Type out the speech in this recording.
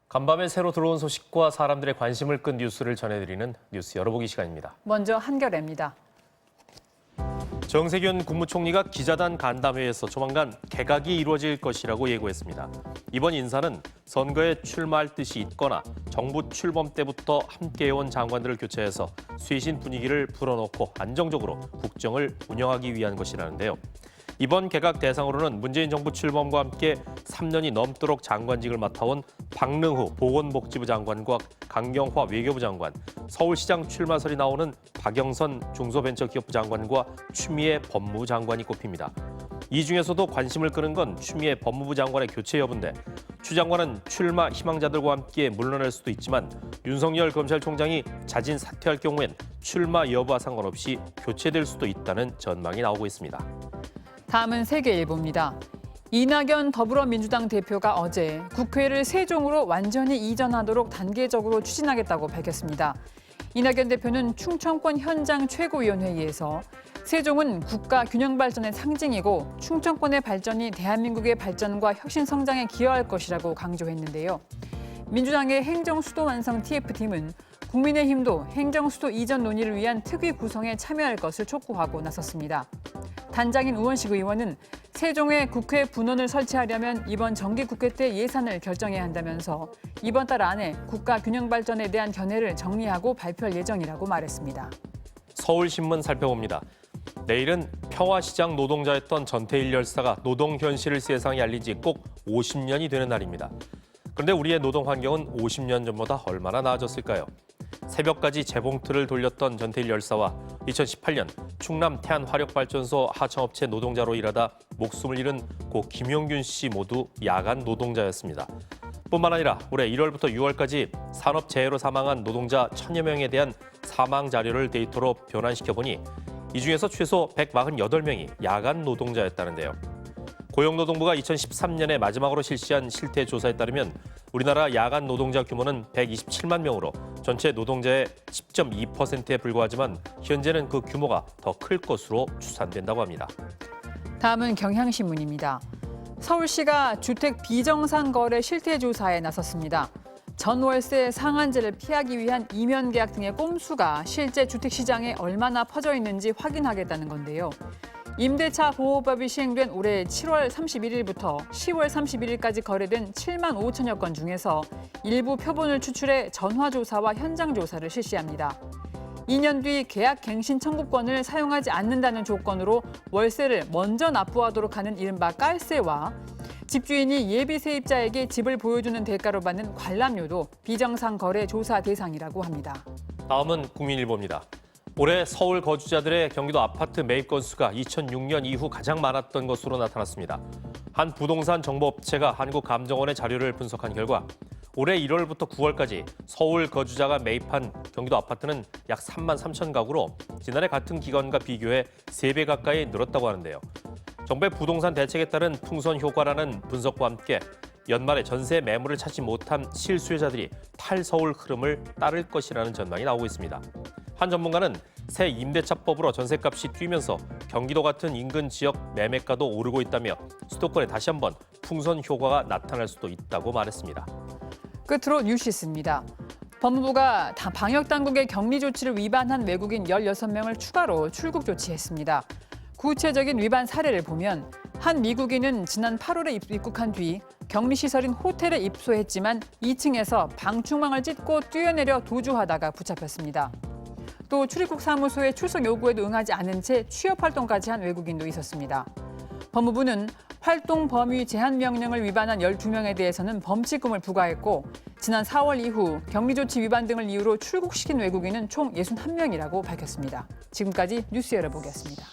간밤에 새로 들어온 소식과 사람들의 관심을 끈 뉴스를 전해드리는 뉴스 열어보기 시간입니다. 먼저 한겨레입니다. 정세균 국무총리가 기자단 간담회에서 조만간 개각이 이루어질 것이라고 예고했습니다. 이번 인사는 선거에 출마할 뜻이 있거나 정부 출범 때부터 함께해온 장관들을 교체해서 쇄신 분위기를 불어넣고 안정적으로 국정을 운영하기 위한 것이라는데요. 이번 개각 대상으로는 문재인 정부 출범과 함께 3년이 넘도록 장관직을 맡아온 박능후 보건복지부 장관과 강경화 외교부 장관, 서울시장 출마설이 나오는 박영선 중소벤처기업부 장관과 추미애 법무부 장관이 꼽힙니다. 이 중에서도 관심을 끄는 건 추미애 법무부 장관의 교체 여부인데 추 장관은 출마 희망자들과 함께 물러날 수도 있지만 윤석열 검찰총장이 자진 사퇴할 경우엔 출마 여부와 상관없이 교체될 수도 있다는 전망이 나오고 있습니다. 다음은 세계일보입니다. 이낙연 더불어민주당 대표가 어제 국회를 세종으로 완전히 이전하도록 단계적으로 추진하겠다고 밝혔습니다. 이낙연 대표는 충청권 현장 최고위원회의에서 세종은 국가 균형 발전의 상징이고 충청권의 발전이 대한민국의 발전과 혁신 성장에 기여할 것이라고 강조했는데요. 민주당의 행정수도 완성 TF팀은 국민의힘도 행정수도 이전 논의를 위한 특위 구성에 참여할 것을 촉구하고 나섰습니다. 단장인 우원식 의원은 세종에 국회 분원을 설치하려면 이번 정기국회 때 예산을 결정해야 한다면서 이번 달 안에 국가 균형 발전에 대한 견해를 정리하고 발표할 예정이라고 말했습니다. 서울신문 살펴봅니다. 내일은 평화시장 노동자였던 전태일 열사가 노동 현실을 세상에 알린 지 꼭 50년이 되는 날입니다. 그런데 우리의 노동 환경은 50년 전보다 얼마나 나아졌을까요? 새벽까지 재봉틀을 돌렸던 전태일 열사와 2018년 충남 태안화력발전소 하청업체 노동자로 일하다 목숨을 잃은 고 김용균 씨 모두 야간 노동자였습니다. 뿐만 아니라 올해 1월부터 6월까지 산업재해로 사망한 노동자 1000여 명에 대한 사망 자료를 데이터로 변환시켜보니 이 중에서 최소 148명이 야간 노동자였다는데요. 고용노동부가 2013년에 마지막으로 실시한 실태 조사에 따르면 우리나라 야간 노동자 규모는 127만 명으로 전체 노동자의 10.2%에 불과하지만 현재는 그 규모가 더 클 것으로 추산된다고 합니다. 다음은 경향신문입니다. 서울시가 주택 비정상 거래 실태 조사에 나섰습니다. 전월세 상한제를 피하기 위한 이면 계약 등의 꼼수가 실제 주택 시장에 얼마나 퍼져 있는지 확인하겠다는 건데요. 임대차 보호법이 시행된 올해 7월 31일부터 10월 31일까지 거래된 7만 5천여 건 중에서 일부 표본을 추출해 전화조사와 현장조사를 실시합니다. 2년 뒤 계약 갱신 청구권을 사용하지 않는다는 조건으로 월세를 먼저 납부하도록 하는 이른바 깔세와 집주인이 예비 세입자에게 집을 보여주는 대가로 받는 관람료도 비정상 거래 조사 대상이라고 합니다. 다음은 국민일보입니다. 올해 서울 거주자들의 경기도 아파트 매입 건수가 2006년 이후 가장 많았던 것으로 나타났습니다. 한 부동산 정보업체가 한국감정원의 자료를 분석한 결과 올해 1월부터 9월까지 서울 거주자가 매입한 경기도 아파트는 약 3만 3천 가구로 지난해 같은 기간과 비교해 3배 가까이 늘었다고 하는데요. 정부의 부동산 대책에 따른 풍선 효과라는 분석과 함께 연말에 전세 매물을 찾지 못한 실수요자들이 탈서울 흐름을 따를 것이라는 전망이 나오고 있습니다. 한 전문가는 새 임대차법으로 전셋값이 뛰면서 경기도 같은 인근 지역 매매가도 오르고 있다며 수도권에 다시 한번 풍선 효과가 나타날 수도 있다고 말했습니다. 끝으로 뉴시스입니다. 법무부가 방역당국의 격리 조치를 위반한 외국인 16명을 추가로 출국 조치했습니다. 구체적인 위반 사례를 보면 한 미국인은 지난 8월에 입국한 뒤 격리시설인 호텔에 입소했지만 2층에서 방충망을 찢고 뛰어내려 도주하다가 붙잡혔습니다. 또 출입국 사무소의 출석 요구에도 응하지 않은 채 취업 활동까지 한 외국인도 있었습니다. 법무부는 활동 범위 제한 명령을 위반한 12명에 대해서는 범칙금을 부과했고 지난 4월 이후 격리 조치 위반 등을 이유로 출국시킨 외국인은 총 61명이라고 밝혔습니다. 지금까지 뉴스 열어보겠습니다.